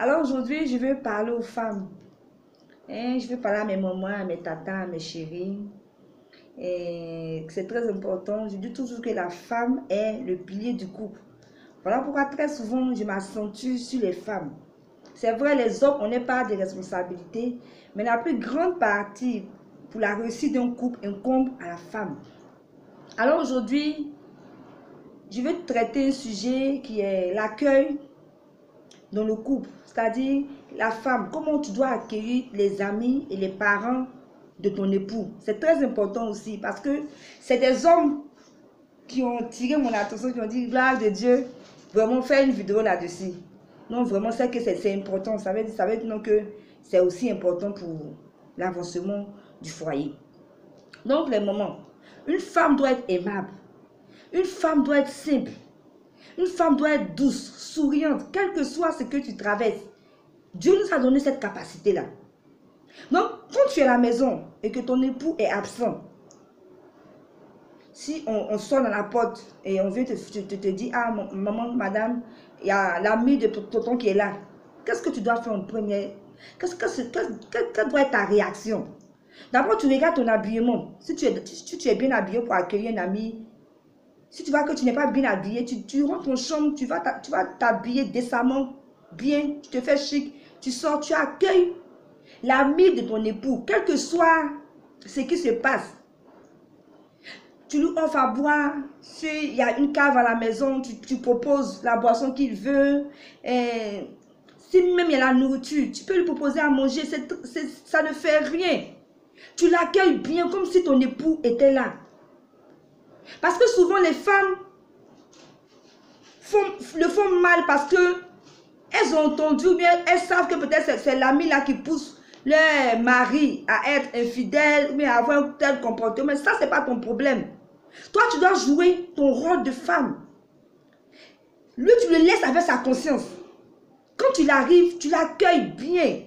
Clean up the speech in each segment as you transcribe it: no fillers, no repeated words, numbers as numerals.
Alors aujourd'hui, je vais parler aux femmes. Je vais parler à mes mamans, à mes tatas, à mes chéris. C'est très important. Je dis toujours que la femme est le pilier du couple. Voilà pourquoi très souvent, je m'accentue sur les femmes. C'est vrai, les hommes, on n'est pas des responsabilités, mais la plus grande partie pour la réussite d'un couple incombe à la femme. Alors aujourd'hui, je vais traiter un sujet qui est l'accueil dans le couple, c'est-à-dire la femme, comment tu dois accueillir les amis et les parents de ton époux. C'est très important aussi parce que c'est des hommes qui ont tiré mon attention, qui ont dit, gloire de Dieu, vraiment faire une vidéo là-dessus. Non, vraiment, c'est que c'est important. Ça veut dire que c'est aussi important pour l'avancement du foyer. Donc, les moments, une femme doit être aimable. Une femme doit être simple. Une femme doit être douce, souriante, quel que soit ce que tu traverses. Dieu nous a donné cette capacité-là. Donc, quand tu es à la maison et que ton époux est absent, si on sonne à la porte et on vient te dire, ah, maman, madame, il y a l'ami de tonton qui est là. Qu'est-ce que tu dois faire en premier? Quelle doit être ta réaction? D'abord, tu regardes ton habillement. Si tu es bien habillé pour accueillir un ami, si tu vois que tu n'es pas bien habillé, tu rentres dans ton chambre, tu vas t'habiller décemment, bien, tu te fais chic, tu sors, tu accueilles l'ami de ton époux, quel que soit ce qui se passe. Tu lui offres à boire, s'il y a une cave à la maison, tu proposes la boisson qu'il veut. Si même il y a la nourriture, tu peux lui proposer à manger, ça ne fait rien. Tu l'accueilles bien comme si ton époux était là. Parce que souvent les femmes le font mal parce que elles ont entendu ou bien elles savent que peut-être c'est l'ami là qui pousse leur mari à être infidèle ou bien à avoir un tel comportement. Mais ça, c'est pas ton problème. Toi, tu dois jouer ton rôle de femme. Lui, tu le laisses avec sa conscience. Quand il arrive, tu l'accueilles bien.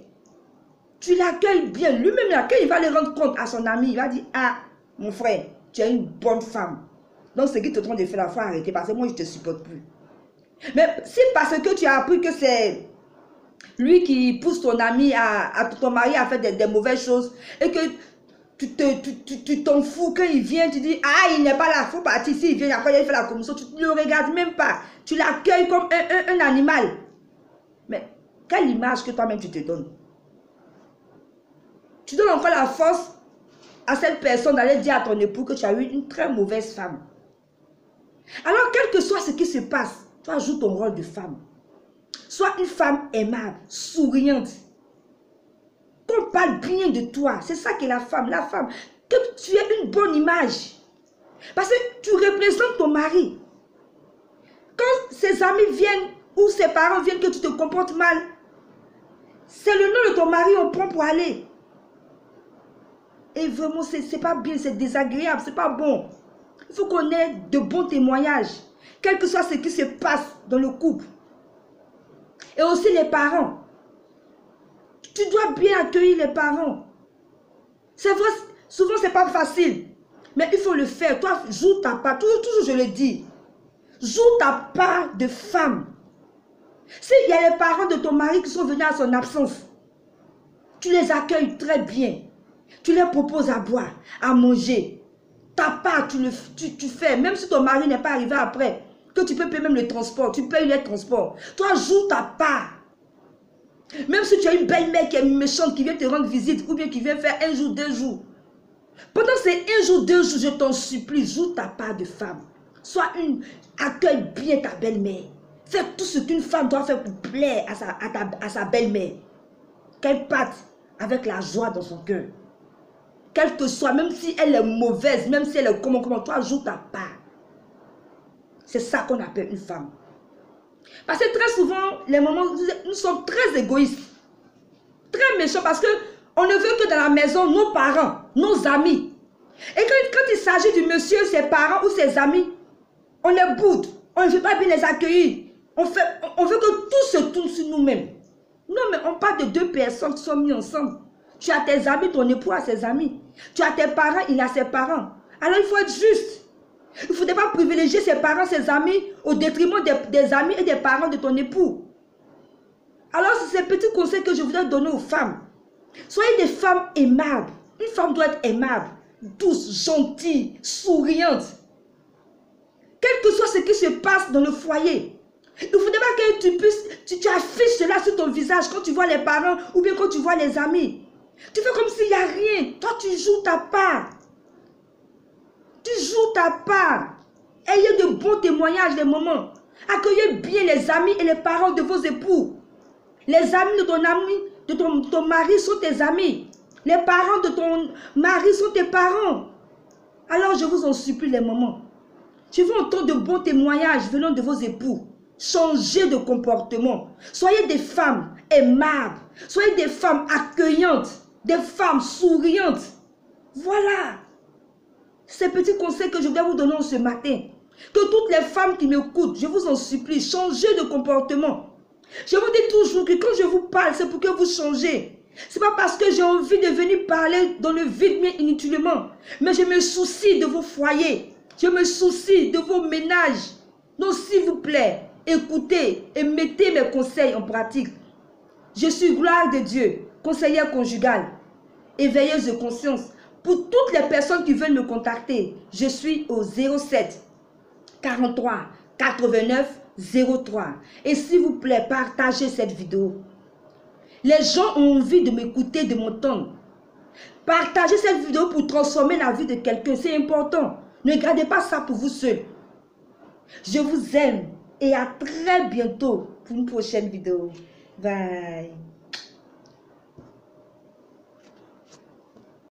Tu l'accueilles bien. Lui-même, quand il va le rendre compte à son ami, il va dire, ah, mon frère, tu es une bonne femme. Donc, ce qui te trompe de faire, il faut arrêter parce que moi, je ne te supporte plus. Mais si parce que tu as appris que c'est lui qui pousse ton ami, ton mari à faire des mauvaises choses et que tu t'en fous, quand il vient, tu dis, ah, il n'est pas là, il faut partir. S'il vient, après il fait la commission, tu ne le regardes même pas. Tu l'accueilles comme un animal. Mais quelle image que toi-même tu te donnes? Tu donnes encore la force à cette personne d'aller dire à ton époux que tu as eu une très mauvaise femme. Alors, quel que soit ce qui se passe, toi, joue ton rôle de femme. Sois une femme aimable, souriante. Qu'on parle bien de toi. C'est ça qu'est la femme. La femme, que tu aies une bonne image. Parce que tu représentes ton mari. Quand ses amis viennent ou ses parents viennent que tu te comportes mal, c'est le nom de ton mari on prend pour aller. Et vraiment, c'est pas bien, c'est désagréable, c'est pas bon. Il faut qu'on ait de bons témoignages. Quel que soit ce qui se passe dans le couple. Et aussi les parents. Tu dois bien accueillir les parents. C'est vrai, souvent c'est pas facile. Mais il faut le faire. Toi, joue ta part. Toujours je le dis. Joue ta part de femme. S'il y a les parents de ton mari qui sont venus à son absence, tu les accueilles très bien. Tu leur proposes à boire, à manger. Ta part, tu fais. Même si ton mari n'est pas arrivé après, que tu peux payer même le transport, tu payes les transports. Toi, joue ta part. Même si tu as une belle-mère qui est méchante, qui vient te rendre visite, ou bien qui vient faire 1 jour, 2 jours. Pendant ces 1 jour, 2 jours, je t'en supplie, joue ta part de femme. Accueille bien ta belle-mère. Fais tout ce qu'une femme doit faire pour plaire à sa belle-mère. Qu'elle parte avec la joie dans son cœur. Quelle que soit, même si elle est mauvaise, même si elle est comment, toi, joue ta part. C'est ça qu'on appelle une femme. Parce que très souvent, les moments, nous sommes très égoïstes. Très méchants parce qu'on ne veut que dans la maison nos parents, nos amis. Et quand il s'agit du monsieur, ses parents ou ses amis, on les boude. On ne veut pas bien les accueillir. On veut que tout se tourne sur nous-mêmes. Non, mais on parle de 2 personnes qui sont mises ensemble. Tu as tes amis, ton époux a ses amis. Tu as tes parents, il a ses parents. Alors il faut être juste. Il ne faudrait pas privilégier ses parents, ses amis au détriment des amis et des parents de ton époux. Alors, c'est ces petits conseils que je voudrais donner aux femmes. Soyez des femmes aimables. Une femme doit être aimable, douce, gentille, souriante. Quel que soit ce qui se passe dans le foyer, il ne faudrait pas que tu affiches cela sur ton visage quand tu vois les parents ou bien quand tu vois les amis. Tu fais comme s'il n'y a rien. Toi, tu joues ta part. Tu joues ta part. Ayez de bons témoignages des moments. Accueillez bien les amis et les parents de vos époux. Les amis de ton mari sont tes amis. Les parents de ton mari sont tes parents. Alors je vous en supplie les mamans. Je veux entendre de bons témoignages venant de vos époux. Changez de comportement. Soyez des femmes aimables. Soyez des femmes accueillantes. Des femmes souriantes. Voilà. Ces petits conseils que je vais vous donner ce matin. Que toutes les femmes qui m'écoutent, je vous en supplie, changez de comportement. Je vous dis toujours que quand je vous parle, c'est pour que vous changez. Ce n'est pas parce que j'ai envie de venir parler dans le vide bien inutilement. Mais je me soucie de vos foyers. Je me soucie de vos ménages. Donc s'il vous plaît, écoutez et mettez mes conseils en pratique. Je suis gloire de Dieu, conseillère conjugale, éveilleuse de conscience. Pour toutes les personnes qui veulent me contacter, je suis au 07 43 89 03. Et s'il vous plaît, partagez cette vidéo. Les gens ont envie de m'écouter, de m'entendre. Partagez cette vidéo pour transformer la vie de quelqu'un. C'est important. Ne gardez pas ça pour vous seul. Je vous aime et à très bientôt pour une prochaine vidéo. Bye.